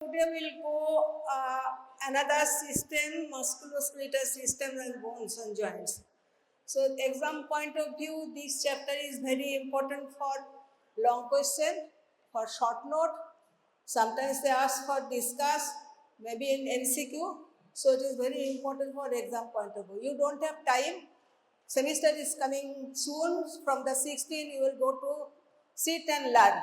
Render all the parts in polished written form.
Today we'll go another system, musculoskeletal system and bones and joints. So exam point of view, this chapter is very important for long question, for short note. Sometimes they ask for discuss, maybe in MCQ. So it is very important for exam point of view. You don't have time. Semester is coming soon. From the 16th, you will go to sit and learn.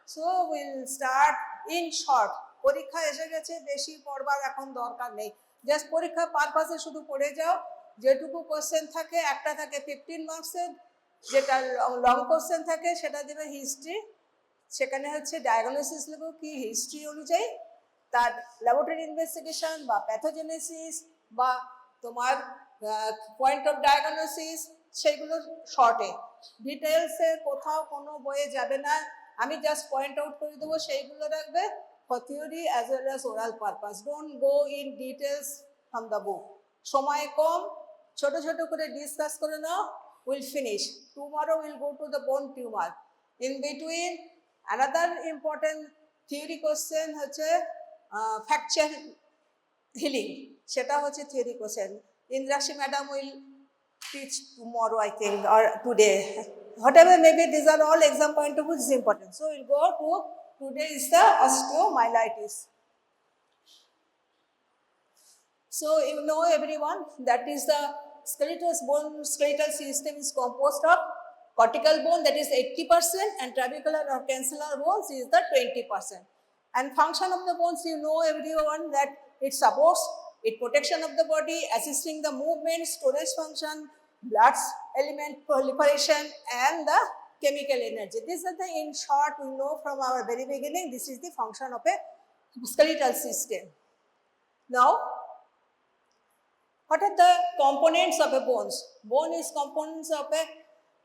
So we'll start in short. পরীক্ষা এসে গেছে, বেশি পড়বার এখন দরকার নেই। Just পরীক্ষা পারপাসে শুধু পড়ে যাও। যেটুকু কোশ্চেন থাকে, একটা থাকে 15 মার্কসের, যেটা লং কোশ্চেন থাকে সেটা দেবে হিস্ট্রি। সেখানে হচ্ছে ডায়াগনোসিস লিখো কি হিস্ট্রি অনুযায়ী, তার ল্যাবরেটরি ইনভেস্টিগেশন বা প্যাথোজেনেসিস বা তোমার পয়েন্ট অফ ডায়াগনোসিস, সেগুলো শর্টে। ডিটেলসে কোথাও কোনো বইয়ে যাবে না, আমি জাস্ট পয়েন্ট আউট করে দেবো, সেইগুলো রাখবে for theory as well as oral purpose. Don't go in details from the book. সময় কম, ছোট ছোট করে ডিসকাস করে নাও, we'll finish. Tomorrow we'll go to the bone tumor. In between, another important theory question হচ্ছে fracture healing. সেটা হচ্ছে theory question. Indrakshi madam will teach tomorrow, I think, or today. Whatever maybe, these are all exam point of view is important. So we'll go to today is the osteomyelitis. So you know everyone, that is the skeletal system is composed of cortical bone, that is 80%, and trabecular or cancellar bones is the 20%. And function of the bones, you know everyone, that it supports protection of the body, assisting the movement, storage function, blood element proliferation, and the chemical energy. This is the, in short, we know from our very beginning, this is the function of a skeletal system. Now, what are the components of a bones? Bone is components of a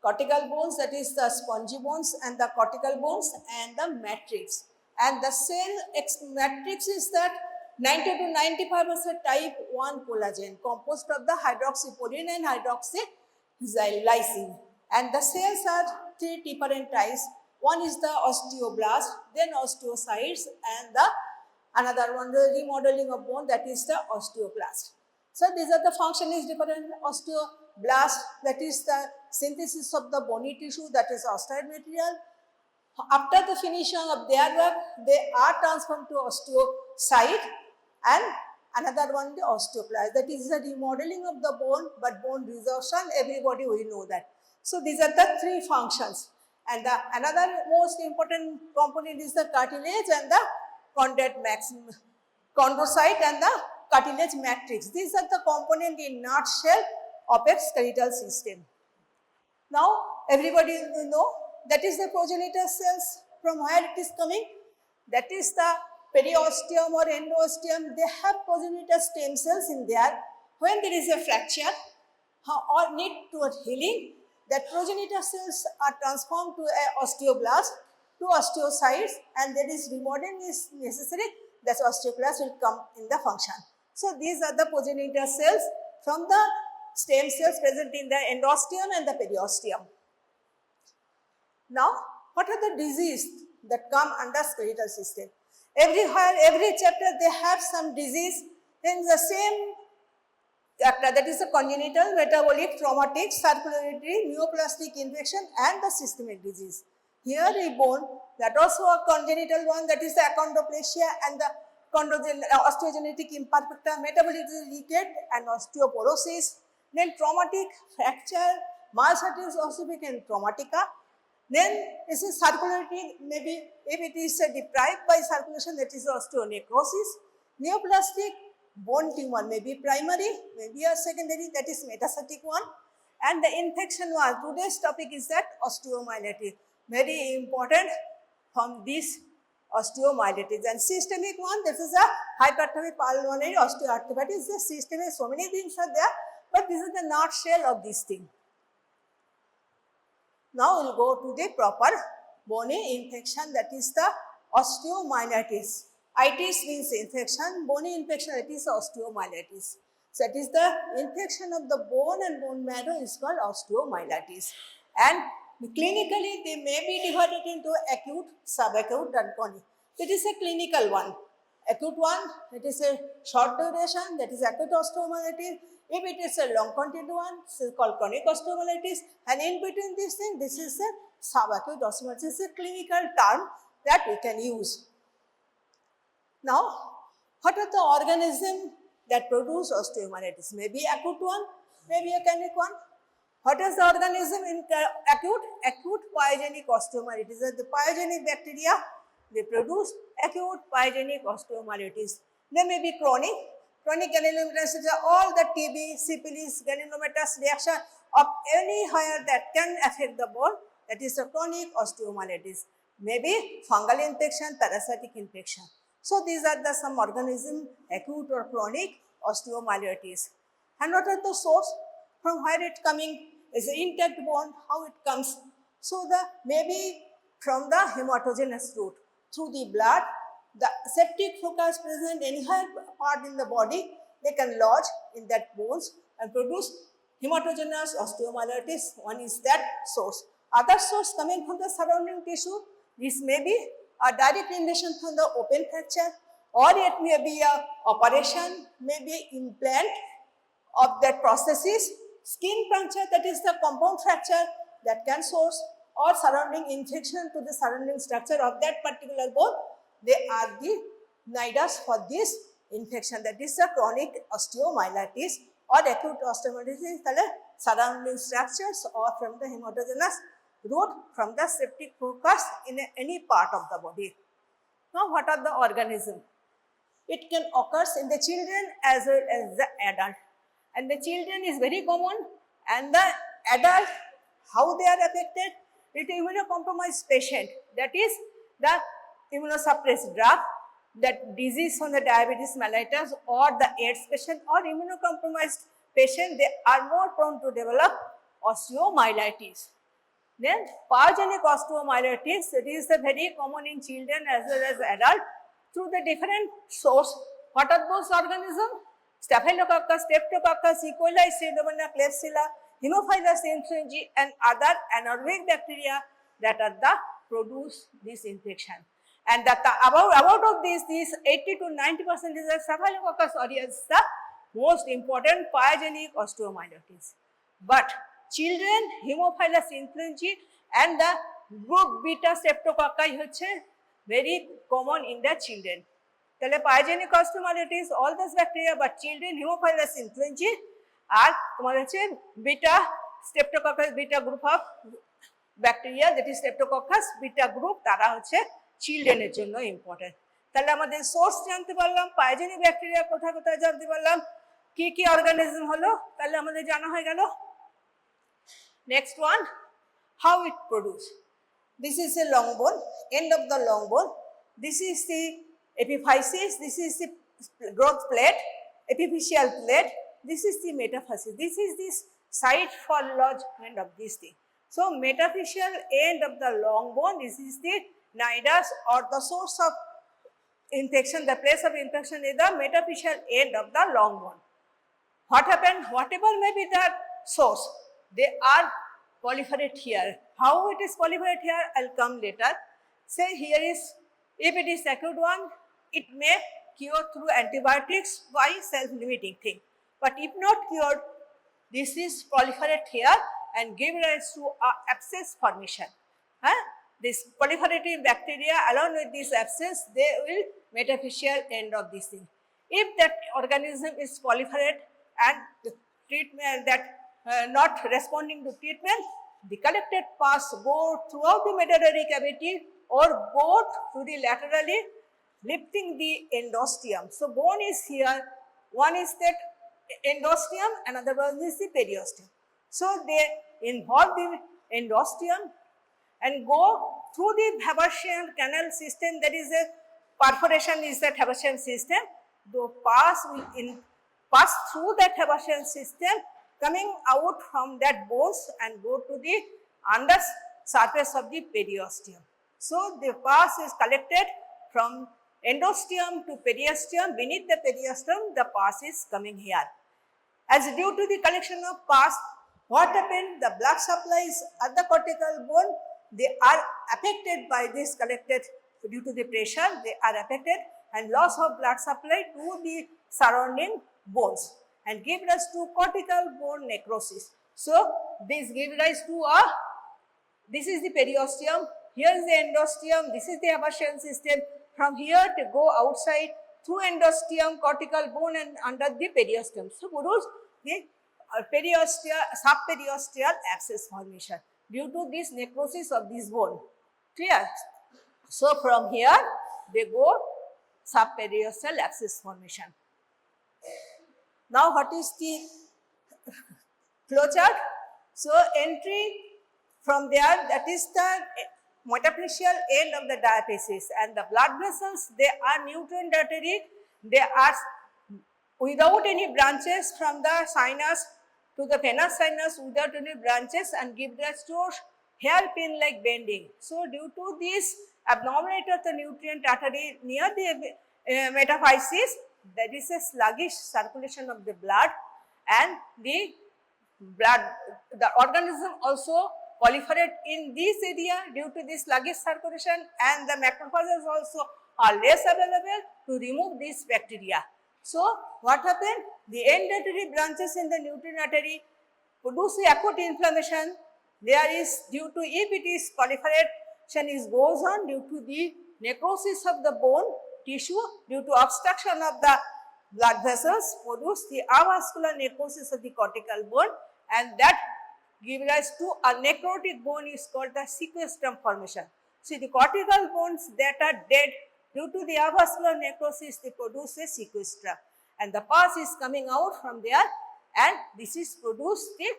cortical bones, that is the spongy bones, and the cortical bones, and the matrix. And the cell matrix is that 90 to 95% type 1 collagen composed of the hydroxyproline and hydroxylysine. And the cells are 3 different types. One is the osteoblast, then osteocytes, and the another one, the remodeling of bone, that is the osteoclast. So these are the function is different. Osteoblast, that is the synthesis of the bony tissue, that is osteoid material. After the finishing of their work, they are transformed to osteocyte, and another one, the osteoclast, that is the remodeling of the bone, but bone resorption, everybody will know that. So these are the 3 functions. And the another most important component is the cartilage and the chondrocyte and the cartilage matrix. These are the component in nutshell of a skeletal system. Now everybody will know, that is the progenitor cells. From where it is coming? That is the periosteum or endosteum. They have progenitor stem cells in there. When there is a fracture or need toward healing, that progenitor cells are transformed to a osteoblast, to osteocytes, and there is remodeling is necessary, that osteoclast will come in the function. So these are the progenitor cells from the stem cells present in the endosteum and the periosteum. Now, what are the diseases that come under skeletal system? Everywhere, every chapter they have some disease in the same chapter, that is the congenital, metabolic, traumatic, circulatory, neoplastic infection, and the systemic disease. Here a bone, that also a congenital one, that is the achondroplasia and the osteogenetic imperfecta, metabolic decay and osteoporosis. Then traumatic, fracture, myositis ossificans traumatica. Then this is circulatory, maybe if it is deprived by circulation, that is osteonecrosis. Neoplastic, bone tumor may be primary, maybe a secondary, that is metastatic one. And the infection one, today's topic is that osteomyelitis, very important from this osteomyelitis. And systemic one, this is a hypertrophic pulmonary osteoarthritis. The systemic, so many things are there, but this is the nutshell of this thing. Now we'll go to the proper bony infection, that is the osteomyelitis. Itis means infection, bony infection, it is osteomyelitis. So it is the infection of the bone and bone marrow is called osteomyelitis. And clinically they may be divided into acute, subacute, and chronic. It is a clinical one. Acute one, it is a short duration, that is acute osteomyelitis. If it is a long continued one, it is called chronic osteomyelitis. And in between this thing, this is a subacute osteomyelitis. This is a clinical term that we can use. Now, what are the organisms that produce osteomyelitis? Maybe acute one, maybe a chronic one. What is the organism in acute? Acute pyogenic osteomyelitis. The pyogenic bacteria, they produce acute pyogenic osteomyelitis. There may be chronic granulomatous, all the TB, syphilis, granulomatous reaction of anywhere that can affect the bone, that is a chronic osteomyelitis. Maybe fungal infection, parasitic infection. So these are the some organisms, acute or chronic osteomyelitis. And what are the source? From where it coming? Is an intact bone, how it comes? So the maybe from the hematogenous route, through the blood, the septic focus present anywhere part in the body, they can lodge in that bones and produce hematogenous osteomyelitis. One is that source. Other source coming from the surrounding tissue, this may be a direct invasion from the open fracture, or it may be a operation, maybe implant of that processes, skin puncture, that is the compound fracture that can source, or surrounding infection to the surrounding structure of that particular bone. They are the nidus for this infection, that is the chronic osteomyelitis or acute osteomyelitis, surrounding structures or from the hematogenous route from the septic focus in any part of the body. Now, what are the organisms? It can occur in the children as well as the adult. And the children is very common, and the adult, how they are affected? It is immunocompromised patient, that is the immunosuppressed drug, that disease from the diabetes mellitus or the AIDS patient or immunocompromised patient, they are more prone to develop osteomyelitis. Then pyogenic osteomyelitis, it is very common in children as well as adult through the different source. What are those organisms? Staphylococcus, Streptococcus, E. coli, Pseudomonas, Klebsiella, Haemophilus influenzae and other anaerobic bacteria that are the produce this infection. And that about of these 80 to 90% is the Staphylococcus aureus, the most important pyogenic osteomyelitis. But children, Haemophilus influenzae and the group beta streptococci hoche very common in the children. তাহলে pyogenic osteomyelitis, all those bacteria, but children, Haemophilus influenzae আর তোমার হচ্ছে beta streptococcus, beta group of bacteria, that is streptococcus beta group, তারা হচ্ছে চিলড্রেনের জন্য important. তাহলে আমাদের source জানতে পারলাম, পাইজেনিক ব্যাকটেরিয়া কোথায় কোথায় জানতে পারলাম, কি কি অর্গানিজম হলো, তাহলে আমাদের জানা হয়ে গেল। Next one, how it produce. This is a long বোন, এন্ড অফ দ্য লং বোন, this is the epiphysis, this is the growth plate, epiphyseal plate, this is the metaphysis, this is this site for lodgement of this thing. So metaphyseal end of the long bone, this is the nidus or the source of infection, the place of infection is the metaphyseal end of the long bone. What happened? Whatever may be the source, they are proliferate here. How it is proliferate here, I'll come later. Say here is, if it is acute one, it may cure through antibiotics by self-limiting thing. But if not cured, this is proliferate here and give rise to abscess formation. This proliferative bacteria along with this abscess, they will metaphyseal end of this thing. If that organism is proliferate and the treatment that not responding to treatment, the collected pus go throughout the medullary cavity or go through the laterally, lifting the endosteum. So bone is here, one is that endosteum, another one is the periosteum. So they involve the endosteum and go through the Haversian canal system, that is a perforation is that Haversian system. The pus will pass through that Haversian system, coming out from that bones and go to the under surface of the periosteum. So the pus is collected from endosteum to periosteum. Beneath the periosteum, the pus is coming here. As due to the collection of pus, what happened? The blood supplies at the cortical bone, they are affected by this collected due to the pressure, they are affected and loss of blood supply to the surrounding bones and give rise to cortical bone necrosis. So, this gives rise to this is the periosteum, here is the endosteum, this is the Haversian system. From here to go outside through endosteum, cortical bone and under the periosteum. So, produce the subperiosteal abscess formation due to this necrosis of this bone. Clear? So, from here they go subperiosteal abscess formation. Now, what is the flowchart? So, entry from there, that is the metaphyseal end of the diaphysis, and the blood vessels, they are nutrient artery, they are without any branches from the sinus to the venous sinus without any branches and give rise to hairpin like bending. So, due to this abnormality of the nutrient artery near the metaphysis, there is a sluggish circulation of the blood, and the organism also proliferate in this area due to this sluggish circulation, and the macrophages also are less available to remove this bacteria. So, what happened? The end artery branches in the nutrient artery produce acute inflammation. There is due to, if it is proliferation goes on due to the necrosis of the bone tissue, due to obstruction of the blood vessels, produce the avascular necrosis of the cortical bone, and that give rise to a necrotic bone is called the sequestrum formation. See, the cortical bones that are dead due to the avascular necrosis, they produce a sequestra, and the pus is coming out from there, and this is produced the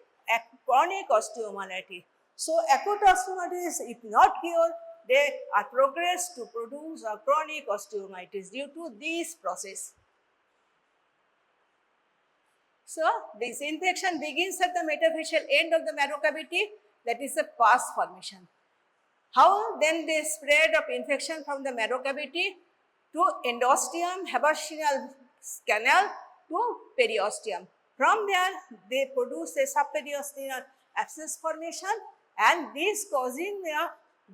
chronic osteomyelitis. So, acute osteomyelitis, if not cured, they are progressed to produce a chronic osteomyelitis due to this process. So, this infection begins at the metaphyseal end of the marrow cavity, that is a pus formation. How then they spread of infection from the marrow cavity to endosteum, Haversian canal to periosteum. From there they produce a subperiosteal abscess formation, and this causing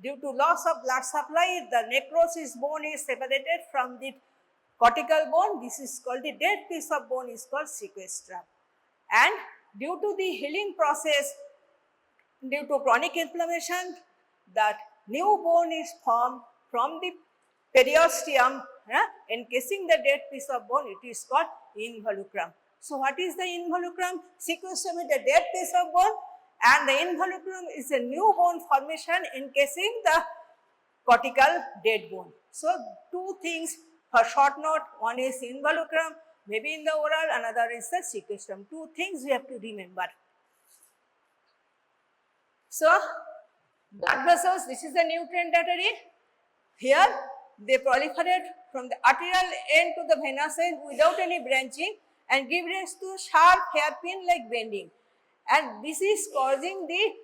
due to loss of blood supply, the necrosis bone is separated from the cortical bone. This is called the dead piece of bone is called sequestrum, and due to the healing process, due to chronic inflammation, that new bone is formed from the periosteum encasing the dead piece of bone. It is called involucrum. So, what is the involucrum? Sequestrum is the dead piece of bone, and the involucrum is a new bone formation encasing the cortical dead bone. So, two things for short note, one is involucrum, maybe in the oral, another is the sequestrum. Two things we have to remember. So, blood vessels, this is the nutrient artery. Here they proliferate from the arterial end to the venous end without any branching and give rise to sharp hairpin like bending, and this is causing the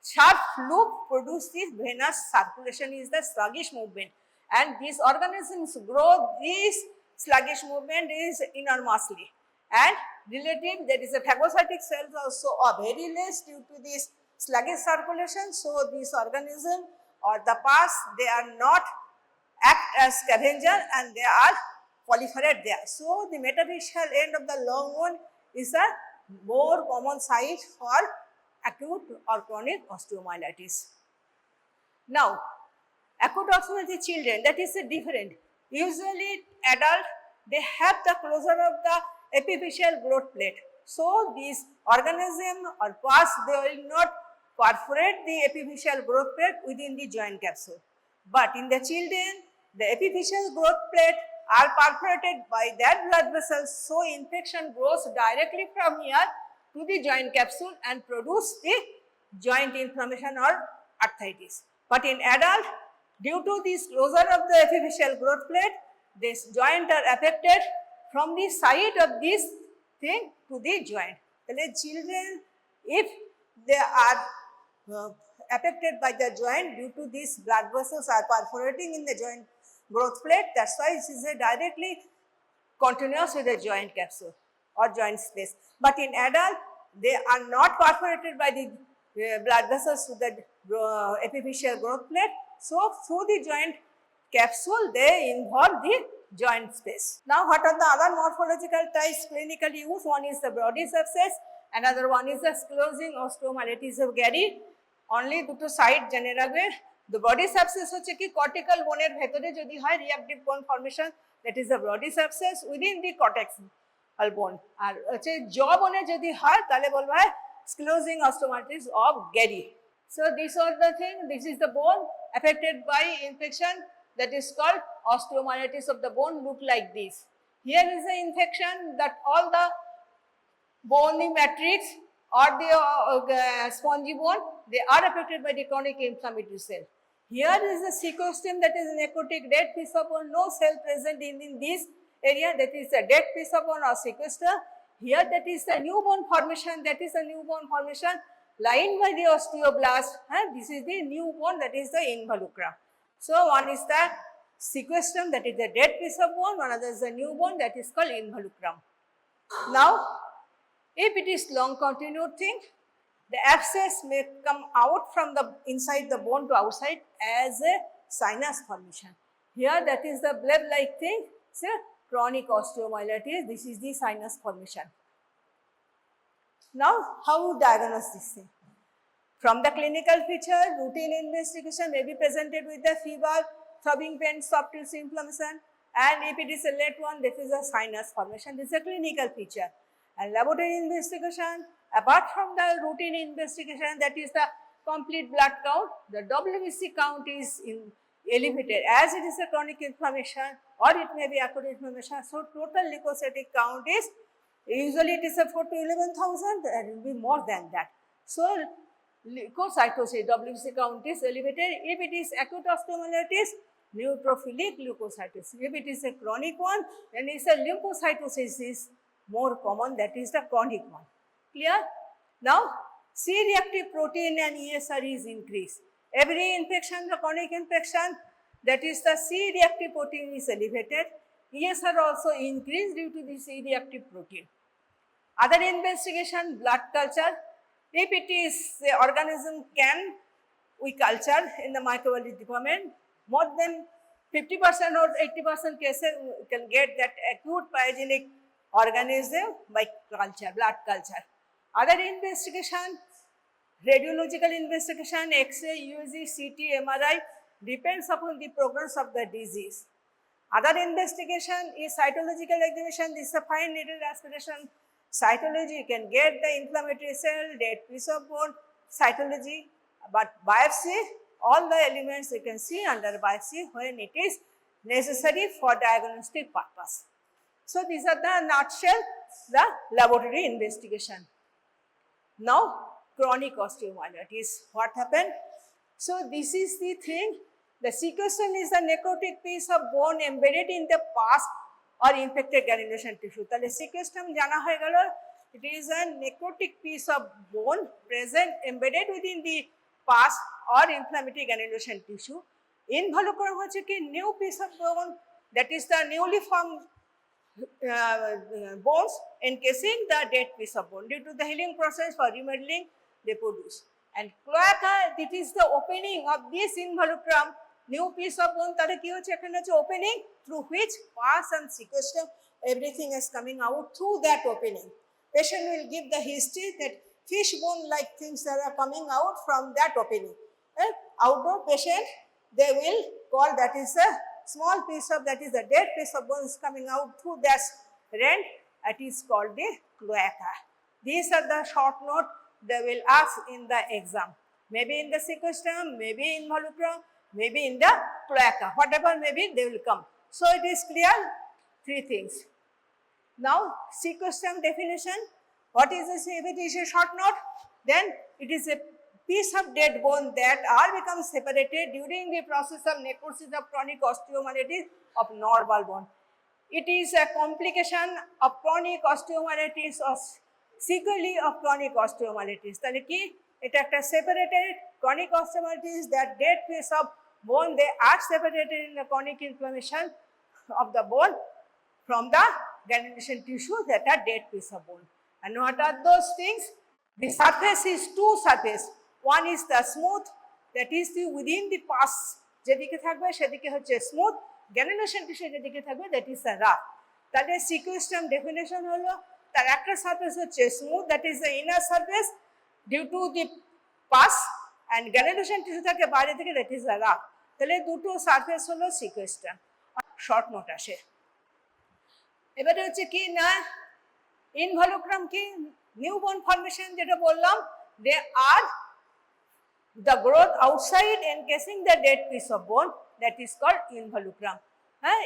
sharp loop produced this venous circulation is the sluggish movement, and these organisms grow this sluggish movement is enormously, and relative there is a phagocytic cells also are very less due to this sluggish circulation. So, this organism or the pus, they are not act as scavenger and they are proliferate there. So, the metaphyseal end of the long bone is a more common site for acute or chronic osteomyelitis. Now, acute osteomyelitis children, that is different. Usually adult, they have the closure of the epiphyseal growth plate. So, this organism or pus, they will not perforate the epiphyseal growth plate within the joint capsule. But in the children, the epiphyseal growth plate are perforated by that blood vessels. So, infection grows directly from here to the joint capsule and produce the joint inflammation or arthritis. But in adult, due to this closure of the epiphyseal growth plate, this joint are affected from the side of this thing to the joint. The children, if they are affected by the joint due to these blood vessels are perforating in the joint growth plate, that is why it is directly continuous with the joint capsule or joint space. But in adult, they are not perforated by the blood vessels to the epiphyseal growth plate. So, through the joint capsule, they involve the joint space. Now, what are the other morphological types clinically used? One is the Brodie's abscess, another one is the sclerosing osteomyelitis of Gary. Only দুটো side জেনে রাখবে। The Brodie's abscess হচ্ছে কি cortical bone এর ভেতরে যদি হয় reactive bone formation, that is the Brodie's abscess within the cortical bone. আর হচ্ছে jaw bone যদি হয় তাহলে বলবো হয় sclerosing osteomyelitis of Gary. So these are the thing. This is the bone affected by infection, that is called osteomyelitis of the bone, look like this. Here is the infection that all the bony matrix or the spongy bone, they are affected by the chronic inflammatory cell. Here is the sequestem, that is necrotic dead piece of bone, no cell present in this area, that is a dead piece of bone or sequester. Here that is the new bone formation, that is the new bone formation lined by the osteoblast, and this is the new bone, that is the involucrum. So one is the sequestrum, that is the dead piece of bone, one other is the new bone, that is called involucrum. Now, if it is long continued thing, the abscess may come out from the inside the bone to outside as a sinus formation. Here that is the bleb-like thing, it's a chronic osteomyelitis, this is the sinus formation. Now, how to diagnose this thing? From the clinical feature, routine investigation may be presented with the fever, throbbing pain, soft tissue inflammation, and if it is a late one, this is a sinus formation, this is a clinical feature. And laboratory investigation, apart from the routine investigation, that is the complete blood count, the WBC count is elevated as it is a chronic inflammation or it may be acute inflammation. So total leukocytic count is, usually it is a 4 to 11,000, there will be more than that. So leukocytosis, WBC count is elevated. If it is acute osteomyelitis, neutrophilic leukocytosis. If it is a chronic one, then it's a lymphocytosis is more common, that is the chronic one. Clear? Now, C-reactive protein and ESR is increased. Every infection, the chronic infection, that is the C-reactive protein is elevated. ESR also increased due to the C-reactive protein. Other investigation, blood culture. If it is the organism we culture in the microbiology department, more than 50% or 80% cases can get that acute pyogenic organism by culture, blood culture. Other investigation, radiological investigation, X-ray, USG, CT, MRI, depends upon the progress of the disease. Other investigation is cytological examination, this is a fine needle aspiration cytology, you can get the inflammatory cell, dead piece of bone, cytology, but biopsy, all the elements you can see under biopsy when it is necessary for diagnostic purpose. So these are the nutshell, the laboratory investigation. Now, chronic osteomyelitis, what happened? So this is the thing, the sequestrum is a necrotic piece of bone embedded in the pus or infected granulation tissue. তাহলে sequestrum জানা হয়ে গেল, it is a necrotic piece of bone present embedded within the pus or inflammatory granulation tissue. Involucrum হচ্ছে কি new piece of bone, that is the newly formed bones encasing the dead piece of bone. Due to the healing process for remodeling, they produce. And cloaca, it is the opening of this involucrum, new piece of bone, তাহলে কি হচ্ছে এখানে হচ্ছে opening through which pus and sequestrum, everything is coming out through that opening. Patient will give the history that fish bone like things that are coming out from that opening. And outdoor patient, they will call that is a small piece of, that is a dead piece of bones coming out through that rent, that is called the cloaca. These are the short note they will ask in the exam. Maybe in the sequestrum, maybe in involucrum, maybe in the cloaca, whatever maybe they will come. So it is clear, three things. Now sequestrum definition, what is this? If it is a short note, then it is a piece of dead bone that are become separated during the process of necrosis of chronic osteomyelitis of normal bone. It is a complication of chronic osteomyelitis or sequelae of chronic osteomyelitis. তাহলে কি এটা একটা separated chronic osteomyelitis, that dead piece of bone, they are separated in the chronic inflammation of the bone from the granulation tissue, that are dead piece of bone. And what are those things? The surface is two surface. One is the smooth, that is the within the pus, যেদিকে থাকবে সেদিকে হচ্ছে smooth, গ্যানুলেশন tissue যেদিকে থাকবে that is the rough. তাহলে সিকুয়েস্ট্রাম definition হলো তার একটা সারফেস হচ্ছে smooth, that is the inner surface due to the pus, and granulation tissue থাকে বাইরে থেকে, দ্যাট ইজ দ্য রাফ। তাহলে দুটো সারফেস হলো সিকুয়েস্ট্রাম। শর্ট নোট আসে। এবারে হচ্ছে কি না ইনভলুক্রাম কি নিউবর্ন ফর্মেশন যেটা বললাম, দে আর the growth outside encasing the dead piece of bone, that is called involucrum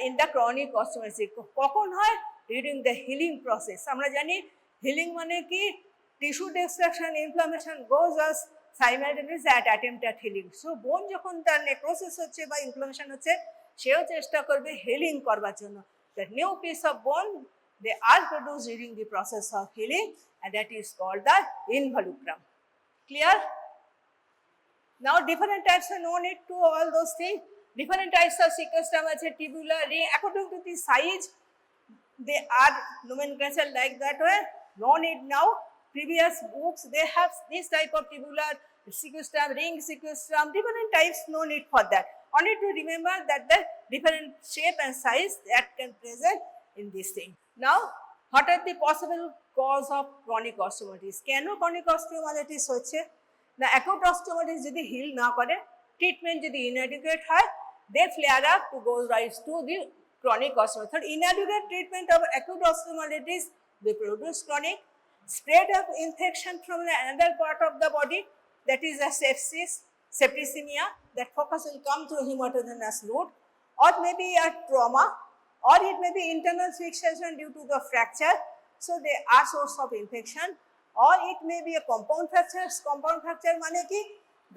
in the chronic osteomyelitis. কখন হয়? during the healing process. আমরা জানি healing মানে কি tissue destruction, inflammation goes as simultaneous at attempt at healing. So bone যখন তার necrosis হচ্ছে বা inflammation হচ্ছে, সেও চেষ্টা করবে healing করবার জন্য। the new piece of bone they are produced during the process of healing, and that is called the involucrum. Clear? Now different types are no need to all those things. Different types of sequestrum আছে tubular ring, according to the size they are nomenclature like that way. No need now. Previous books they have this type of tubular sequestrum, ring sequestrum, different types, no need for that. Only to remember that the different shape and size that can present in this thing. Now what are the possible cause of chronic osteomyelitis? কেন chronic osteomyelitis হচ্ছে না? acute osteomyelitis যদি hill না করে, treatment যদি inadequate হয়, they flare up to go rise to the chronic osteomyelitis. Inadequate treatment of acute osteomyelitis, they produce chronic. Spread of infection from another part of the body, that is a sepsis, septicemia, that focus will come through hematogenous route, or maybe a trauma, or it may be internal fixation due to the fracture, so they are source of infection, or it may be a compound fractures. Compound fracture মানে কি?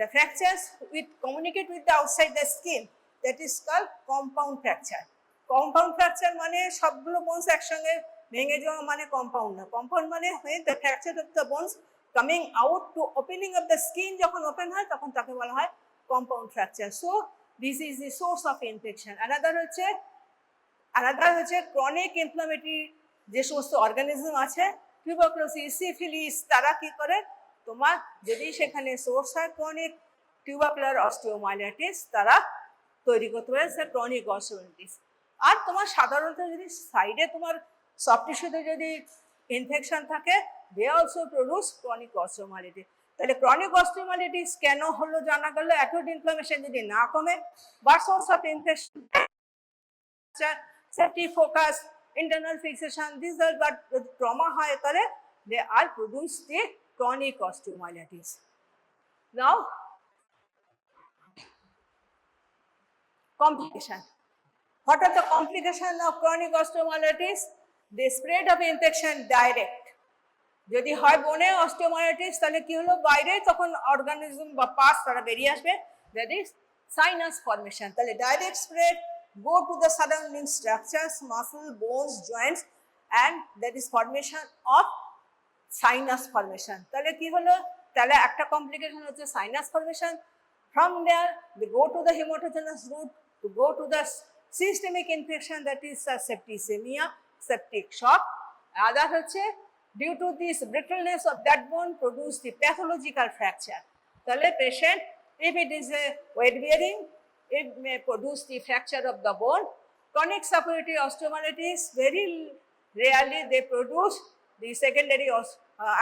The fractures which communicate with the outside the skin, that is called compound fracture. Compound fracture মানে সবগুলো bones একসঙ্গে ভেঙে যাওয়া মানে compound না। compound মানে when the fracture of the bones coming out to opening of the skin, যখন open হয় তখন তাকে বলা হয় compound fracture. So this is the source of infection. Another হচ্ছে chronic inflammatory যে সমস্ত অর্গানিজম আছে, টিউবারকুলোসিস, সিফিলিস, তারা কি করে? তোমার যদি সেখানে সোর্স হয় ক্রনিক টিউবারকুলার অস্টিওমাইলাইটিস, তারা তৈরি করতে পারে ক্রনিক অস্টিওমাইলাইটিস। আর তোমার সাধারণত যদি সাইডে তোমার সফট টিস্যুতে যদি ইনফেকশন থাকে, they also produce chronic osteomyelitis. তাহলে ক্রনিক অস্টিওমাইলাইটিস কেন হলো জানা গেল, অ্যাকিউট ইনফ্লামেশন যদি না কমে, বা source of infection, septic focus, internal fixation, these are what trauma হয় তাহলে they are produce the chronic osteomyelitis. Now complication. What are the complications of chronic osteomyelitis? The spread of infection direct. যদি হয় bone osteomyelitis তাহলে কি হলো, বাইরে তখন organism বা পাস তারা বেরিয়ে আসবে, that is sinus formation. তাহলে direct spread go to the surrounding structures, muscle, bones, joints, and that is formation of sinus formation. তাহলে কি হলো, তাহলে একটা কমপ্লিকেশন হচ্ছে sinus formation. From there they go to the hematogenous route to go to the systemic infection, that is septicemia, septic shock. Other হচ্ছে due to this brittleness of that bone produce the pathological fracture. তাহলে patient, if it is a weight bearing, it may produce the fracture of the bone. Chronic suppurative osteomyelitis, very rarely they produce the secondary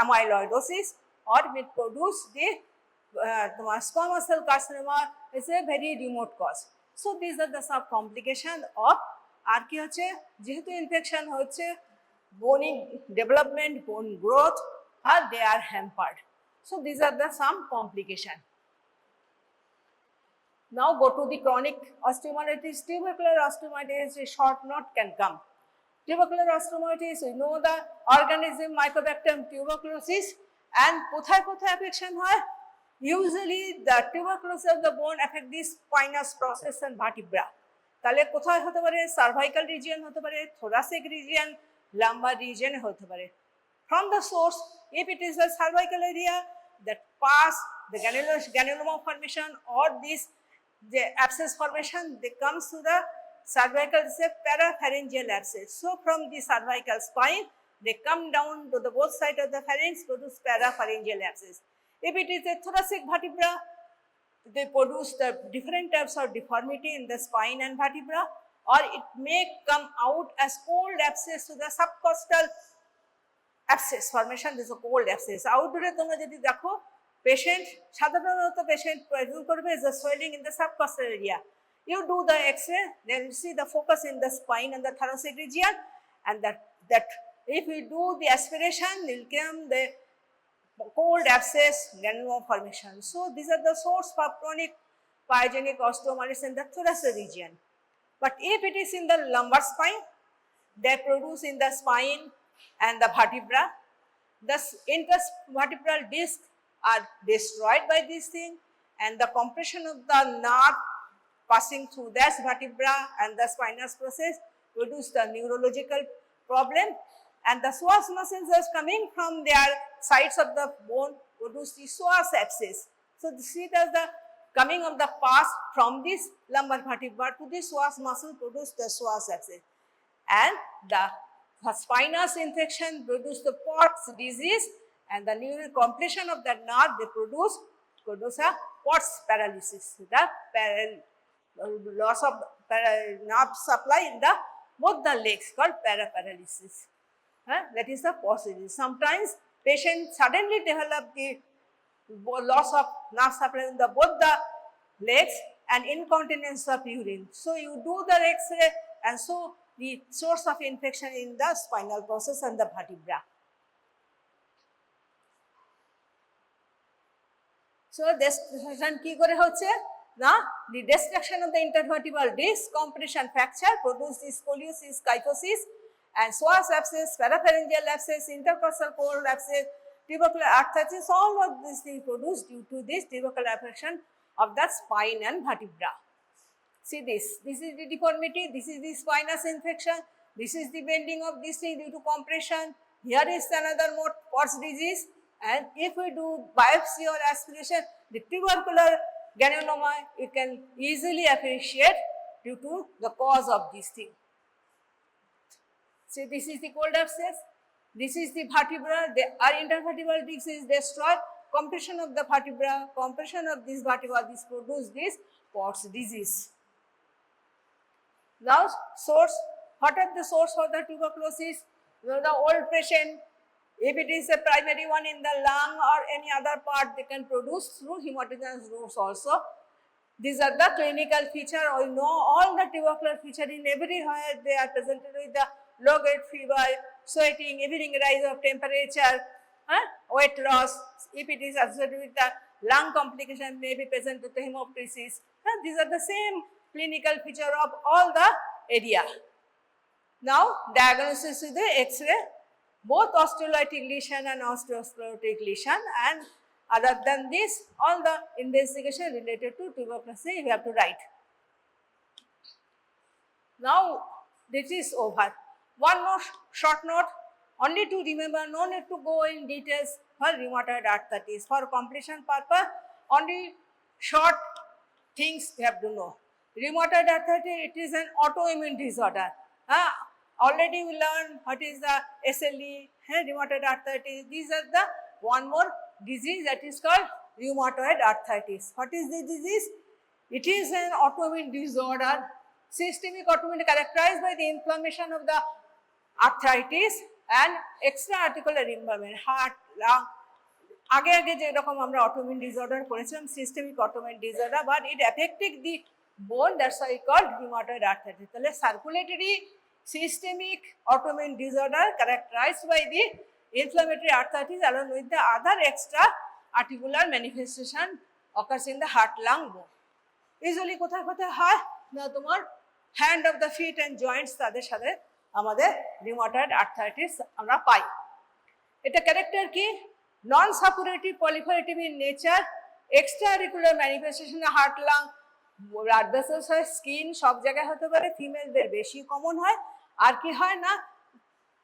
amyloidosis, or may produce the squamous cell carcinoma, is a very remote cause. So these are the sub complication of আর কি হচ্ছে, যেহেতু infection হচ্ছে, bone development, bone growth, or they are hampered. So these are the some complication. Now go to the chronic osteomyelitis. Tubercular osteomyelitis, a short note can come. Tubercular osteomyelitis, we know the organism Mycobacterium tuberculosis, and কোথায় কোথায় affection হয়? Usually the tuberculosis of the bone affect the spinous process and vertebra. তাহলে কোথায় হতে পারে? Cervical region হতে পারে, thoracic region, lumbar region হতে পারে. From the source, if it is the cervical area that pass the granuloma formation or this the abscess formation, they comes to the cervical, say parapharyngeal abscess. So from the cervical spine, they come down to the both sides of the pharynx, produce parapharyngeal abscess. If it is a thoracic vertebra, they produce the different types of deformity in the spine and vertebra. or it may come out as cold abscess to the subcostal abscess formation. This is a cold abscess. Outdoor তোমরা যদি দেখো patient সাধারণত patient present করবে is a swelling in the subcostal area. You do the X-ray, then you see the focus in the spine and the thoracic region, and that if we do the aspiration, will come the cold abscess granuloma formation. So these are the source for chronic pyogenic osteomalacia in the thoracic region. But if it is in the lumbar spine, they produce in the spine and the vertebra. The intervertebral discs are destroyed by this thing, and the compression of the nerve passing through that vertebra and the spinous process produce the neurological problem, and the psoas muscles are coming from their sides of the bone produce the psoas abscess. So this is the coming of the pass from this lumbar vertebra to the psoas muscle produce the psoas abscess, and the spinous infection produce the Pott's disease, and the neural compression of the nerve they produce a Pott's paralysis, the loss of nerve supply in the both the legs called paraparalysis. That is the possibility. Sometimes patients suddenly develop the loss of nerve supply in the both the legs and incontinence of urine. So you do the X-ray, and so the source of infection in the spinal process and the vertebra. So destruction ki kore hocche na, the destruction of the intervertebral disc, compression fracture produce the scoliosis, kyphosis, and psoas abscess, parapharyngeal abscess, intercostal cold abscess, tubercular arthritis. All of these things produced due to this tubercular affection of the spine and vertebra. See this is the deformity, this is the spinous infection, this is the bending of this thing due to compression. Here is another more Pott's disease, and if we do biopsy or aspiration, the tubercular granuloma you can easily appreciate due to the cause of this thing. See, this is the cold abscess, this is the vertebra, our intervertebral disc is destroyed, compression of the vertebra, compression of this vertebra, this produce this Pott's disease. Now source, what are the source for the tuberculosis? The old patient, if it is a primary one in the lung or any other part, they can produce through hematogenous routes also. These are the clinical feature. We know all the tubercular feature in everywhere they are presented with the low grade fever, sweating, evening rise of temperature, weight loss. If it is associated with the lung complication, may be present with the hemoptysis. These are the same clinical feature of all the area. Now diagnosis with the X-ray, both osteolytic lesion and osteosclerotic lesion, and other than this all the investigation related to tuberculosis you have to write. Now this is over. One more short note, only to remember, no need to go in details for rheumatoid arthritis. For completion purpose, only short things you have to know. Rheumatoid arthritis, it is an autoimmune disorder. Already we learned what is the SLE, rheumatoid arthritis. These are the one more disease that is called rheumatoid arthritis. What is the disease? It is an autoimmune disorder, systemic autoimmune characterized by the inflammation of the arthritis and extra-articular involvement, heart, lung. আগে যেরকম আমরা autoimmune disorder করেছিলাম, systemic autoimmune disorder, but it affected the bone, that's why called rheumatoid arthritis. তাহলে circulatory systemic autoimmune disorder characterized by the inflammatory arthritis along with the other extra articular manifestation occurs in the heart, lung, bone. Usually কোথায় কোথায় হয় না, তোমার hand of the feet and joints তাদের সাথে আমাদের rheumatoid arthritis আমরা পাই। এটা ক্যারেক্টার কি? নন suppurative, proliferative in nature, extra-auricular manifestation heart, lung, blood vessels হয়, স্কিন সব জায়গায় হতে পারে, ফিমেলদের বেশি কমন হয়। আর কি হয় না,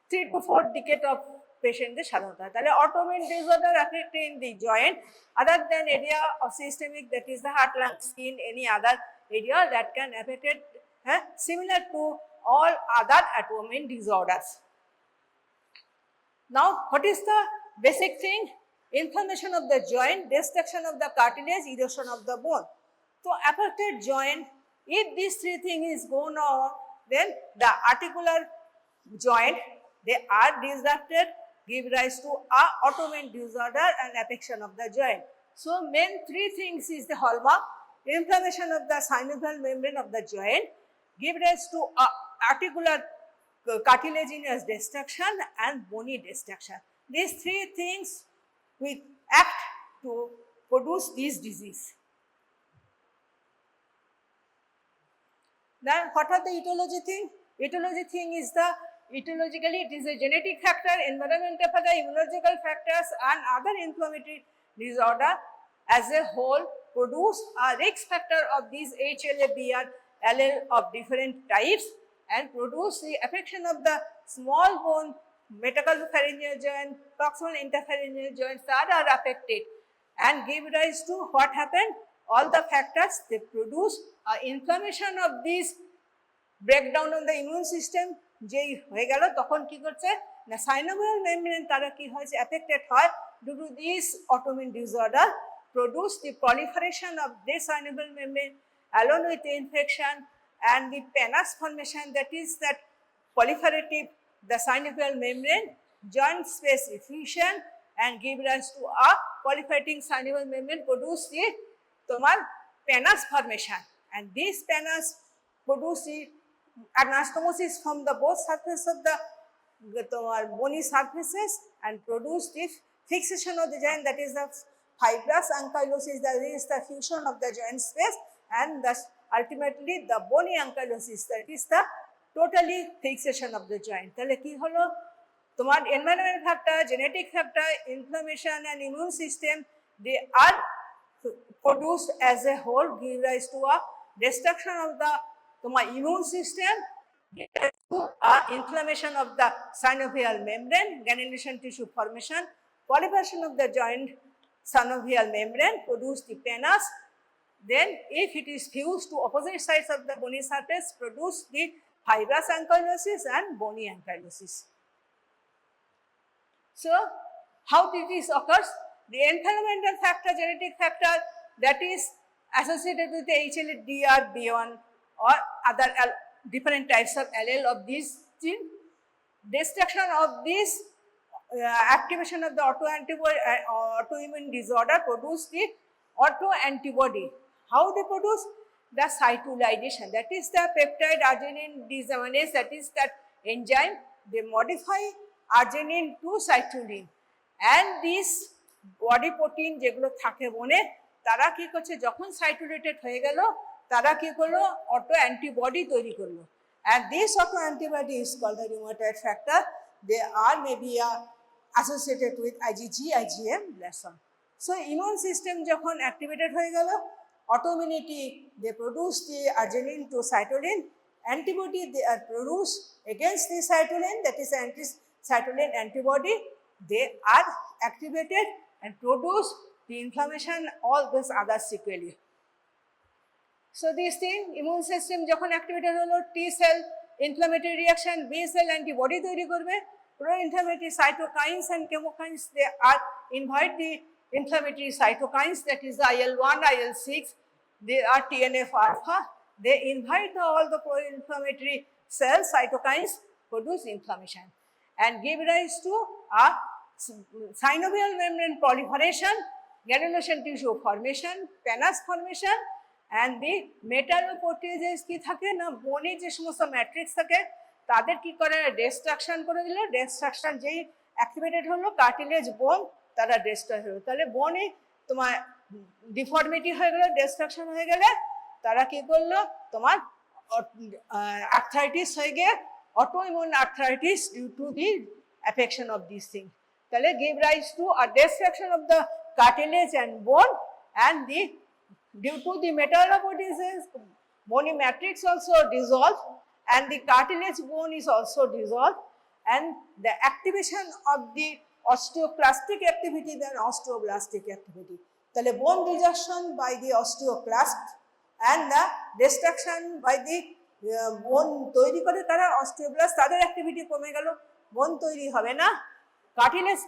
3 to 4 decade of পেশেন্টদের সাধারণত হয়। তাহলে autoimmune disorder affecting the joint other than area of systemic, that is the heart, lung, skin, any other area that can affect it, similar to all other autoimmune disorders. Now what is the basic thing? Inflammation of the joint, destruction of the cartilage, erosion of the bone. So affected joint, if these three things is going on, then the articular joint, they are disrupted, give rise to a autoimmune disorder and affection of the joint. So main three things is the hallmark: inflammation of the synovial membrane of the joint, give rise to a articular cartilaginous destruction and bony destruction. These three things will act to produce this disease. Then what are the etiology thing? Etiology thing is the etiologically it is a genetic factor, environmental factor, immunological factors and other inflammatory disorder as a whole produce a risk factor of these HLA-BR allele of different types and produce the affection of the small bone, metaphalangeal joint, proximal interphalangeal joints that are affected and give rise to what happened? All the factors they produce inflammation of this breakdown of the immune system যেই হয়ে গেল তখন কি করছে না synovial membrane তারা কি হয়েছে affected হয় due to this autoimmune disorder produce the proliferation of this synovial membrane along with the infection and the pannus formation, that is that proliferative the synovial membrane joint space effusion and give rise to a proliferating synovial membrane produce the তোমার pannus formation and this pannus produce the anastomosis from the both surface of the bony surfaces and produce the fixation of the joint, that is the fibrous ankylosis, that is the fusion of the joint space and thus ultimately the bony ankylosis, that is the totally fixation of the joint. তাহলে কি হলো তোমার environmental factor, genetic factor, inflammation and immune system, they are produced as a whole give rise to a destruction of the immune system, inflammation of the synovial membrane, granulation tissue formation, proliferation of the joint synovial membrane, produce the pannus. Then if it is fused to opposite sides of the bony surface, produce the fibrous ankylosis and bony ankylosis. So how did this occurs? The environmental factor, genetic factor that is associated with the HLA-DR-B1 or other different types of allele of this gene, destruction of this activation of the autoimmune disorder produce the autoantibody. How they produce? The cytolization, that is the peptide arginine desaminase, that is that enzyme, they modify arginine to cytolin and this body protein যেগুলো থাকে বনে তারা কি করছে যখন সাইটোলেটেড হয়ে গেল তারা কি করলো অটো অ্যান্টিবডি তৈরি করলো and this auto antibody is called the rheumatoid factor. They are maybe associated with IgG, IgM, lesson. So immune system যখন activated হয়ে গেল autoimmunity they produce the arginine to cytolin, antibody they are produced against the cytolin, that is anti-cytolin antibody, they are activated and produce the inflammation, all those other sequelae. So this thing immune system যখন activated হলো T cell inflammatory reaction, B cell antibody তৈরি করবে, pro-inflammatory cytokines and chemokines they are invite the inflammatory cytokines, that is the IL-1, IL-6, they are TNF-alpha, they invite all the pro-inflammatory cells, cytokines, produce inflammation and give rise to a synovial membrane proliferation, granulation tissue formation, pannus formation and the metalloproteases কি থাকে না বনে যে সমস্ত matrix থাকে তাদের কি করে ডিস্ট্রাকশন করে দিল, ডিস্ট্রাকশন যেই অ্যাক্টিভেটেড হলো কার্টিলেজ বোন তারা ডিস্ট্রয় হলো, তাহলে বনে তোমার ডিফর্মিটি হয়ে গেল, ডিস্ট্রাকশন হয়ে গেলে তারা কি করলো তোমার আর্থ্রাইটিস হয়ে গিয়ে autoimmune arthritis due to the affection of this thing, তাহলে give rise to a destruction of the cartilage and bone and the due to the metalloproteases bony matrix also dissolve and the cartilage bone is also dissolved and the activation of the osteoclastic activity than osteoblastic activity. তাহলে bone resorption by the osteoclast and the destruction by the bone তৈরি করে তারা osteoblast তাদের activity কমে গেল, bone তৈরি হবে না, cartilage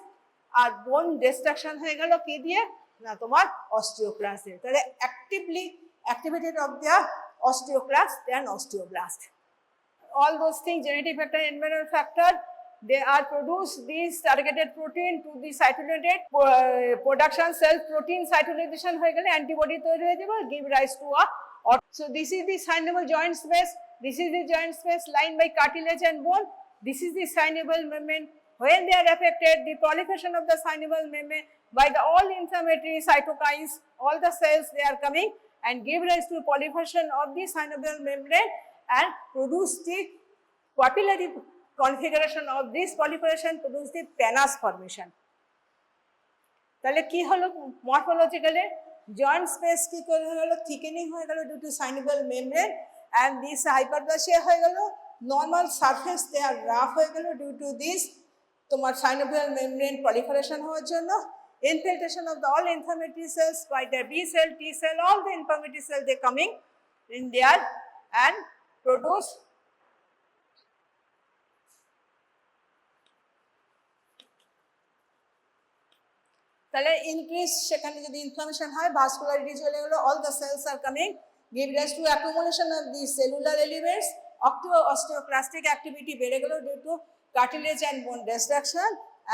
আর bone destruction হয়ে গেল কি দিয়ে না তোমার osteoclast এ, তাহলে actively activated of the osteoclast and osteoblast. all those things, genetic factor, environmental factor, they are produced, these targeted protein to the cytolytic production, self-protein cytolization হয়ে গেলে antibody তৈরি হয়ে যাবে, give rise to a. So this is the synovial joint space, this is the joint space lined by cartilage and bone, this is the synovial membrane. When they are affected, the proliferation of the synovial membrane by the all inflammatory cytokines, all the cells they are coming and give rise to proliferation of the synovial membrane and produce the papillary configuration of this proliferation, produce the pannus formation. তাহলে কি হলো morphologically joint space কি করে হলো thickening হয়ে গেল due to synovial membrane and this hyperplasia হয়ে গেল normal surface they are rough হয়ে গেল ডিউ টু দিস তোমার সাইনোভিয়াল মেমব্রেন proliferation হওয়ার জন্য infiltration of the all inflammatory cells by the B cell, T cell, all the inflammatory cells they coming in there and produce তাহলে increase সেখানে যদি inflammation হয় vascularity চলে গেল all the cells are coming give rise to accumulation of the cellular elements osteoclastic activity বেড়ে গেল due to cartilage and bone destruction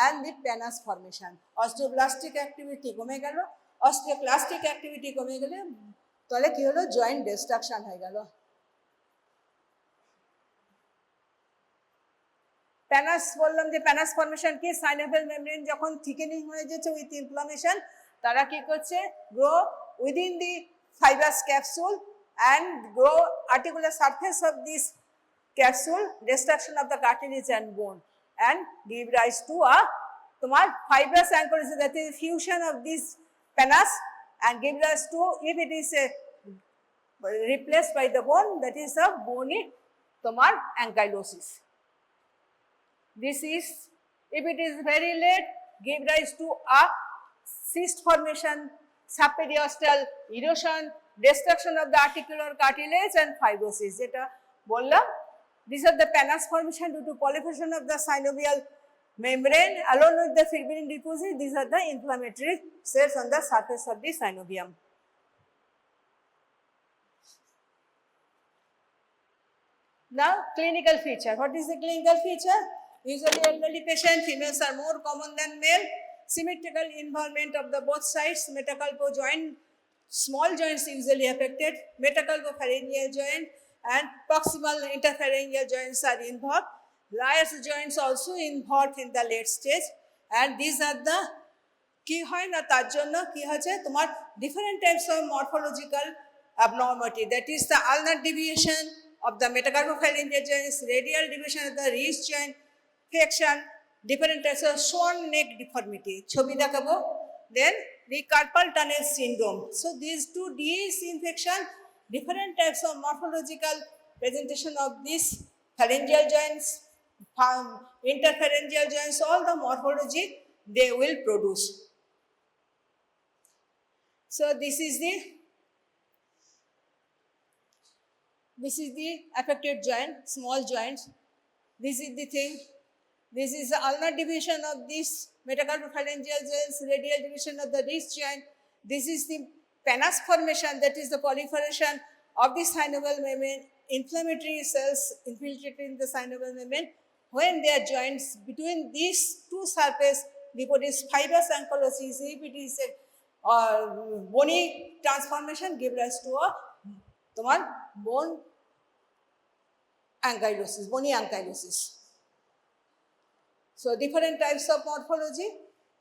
and the pannus formation osteoblastic activity কমে গেল osteoclastic activity কমে গেলে তাহলে কি হলো জয়েন্ট ডিস্ট্রাকশন হয়ে গেল প্যানাস বললাম যে প্যানাস ফর্মেশন কি সাইনোভিয়াল মেমব্রেন যখন থিকেনিং হয়ে যাচ্ছে উইথ ইনফ্লামেশন তারা কি করছে grow within the fibrous capsule and grow articular surface of this capsule destruction of the cartilage and bone and give rise to a তোমার fibrous ankylosis that is fusion of this pannus and give rise to if it is replaced by the bone that is a bony তোমার ankylosis. This is if it is very late give rise to a cyst formation subperiosteal erosion destruction of the articular cartilage and fibrosis যেটা বললাম these are the pannus formation due to proliferation of the synovial membrane along with the fibrin deposit these are the inflammatory cells on the surface of the synovium. Now clinical feature, what is the clinical feature? Usually elderly patient, females are more common than male, symmetrical involvement of the both sides, metacarpal joint, small joints usually affected, metacarpopharyngeal joint and proximal interpharyngeal joints are involved, Liers joints also involved in the late stage and these are the কি হয় না তার জন্য কি হচ্ছে তোমার different types of morphological abnormality that is the ulnar deviation of the metacarpopharyngeal joints, radial deviation of the wrist joint, flexion, different types of swan neck deformity ছবি দেখাবো then the carpal tunnel syndrome. So these two D's infection, different types of morphological presentation of these pharyngeal joints, interpharyngeal joints, all the morphology they will produce. So this is the affected joint, small joints. This is the thing. This is the ulnar division of this metacarpopharyngeal joints, radial division of the wrist joint. This is the pannus formation, that is the proliferation of the synovial membrane, inflammatory cells infiltrating the synovial membrane. When they are joints between these two surfaces, they produce fibrous ankylosis. If it is a bony transformation, give rise to a bone ankylosis, bony ankylosis. So different types of morphology.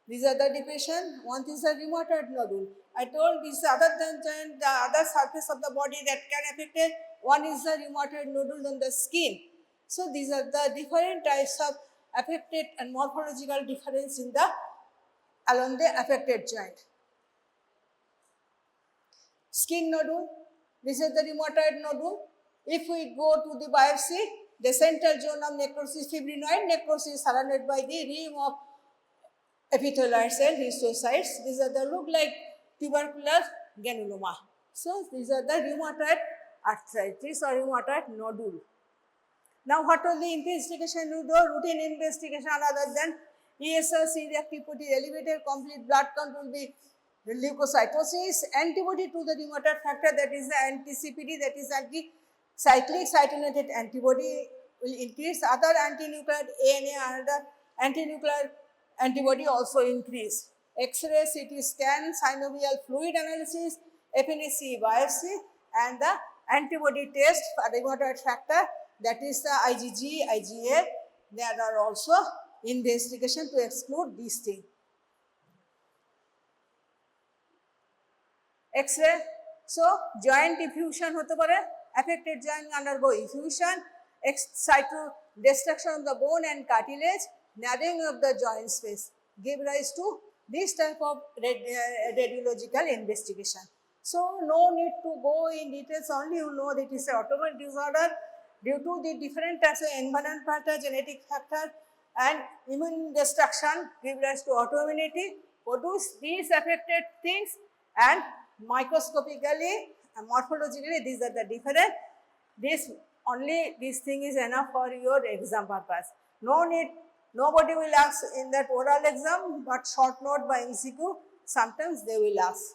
These are the depression. One is a rheumatoid nodule. I told this other than the other surface of the body that can affect it. One is the rheumatoid nodule on the skin. So these are the different types of affected and morphological difference in the along the affected joint. Skin nodule. This is the rheumatoid nodule. If we go to the biopsy, the central zone of necrosis, fibrinoid necrosis surrounded by the rim of epithelial cell, histiocytes. These are the look like tubercular granuloma. So these are the rheumatoid arthritis or rheumatoid nodule. Now what was the investigation you do? Routine investigation other than ESR, C-reactive protein elevated, complete blood count will be leukocytosis, antibody to the rheumatoid factor that is the anti-CPD, that is anti-cyclic cytolytic antibody will increase, other antinuclear ANA, another antinuclear antibody also increase. X-ray, CT scan, synovial fluid analysis, FNAC biopsy, and the antibody test for rheumatoid factor, that is the IgG, IgA. There are also investigation to exclude these things. X-ray, so joint effusion hote pare, affected joint undergo effusion, cyto destruction of the bone and cartilage, narrowing of the joint space, give rise to this type of radiological investigation. So no need to go in details, only you know that it is an autoimmune disorder due to the different types of environment factor, genetic factor and immune destruction give rise to autoimmunity, produce these affected things, and microscopically and morphologically these are the different. This thing is enough for your exam purpose. No need, nobody will ask in that oral exam, but short note by MCQ sometimes they will ask.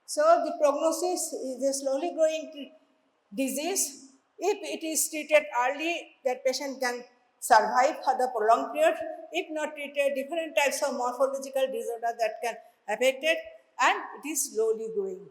So the prognosis is a slowly growing disease. If it is treated early, that patient can survive for the prolonged period. If not treated, different types of morphological disorder that can affect it, and it is slowly growing.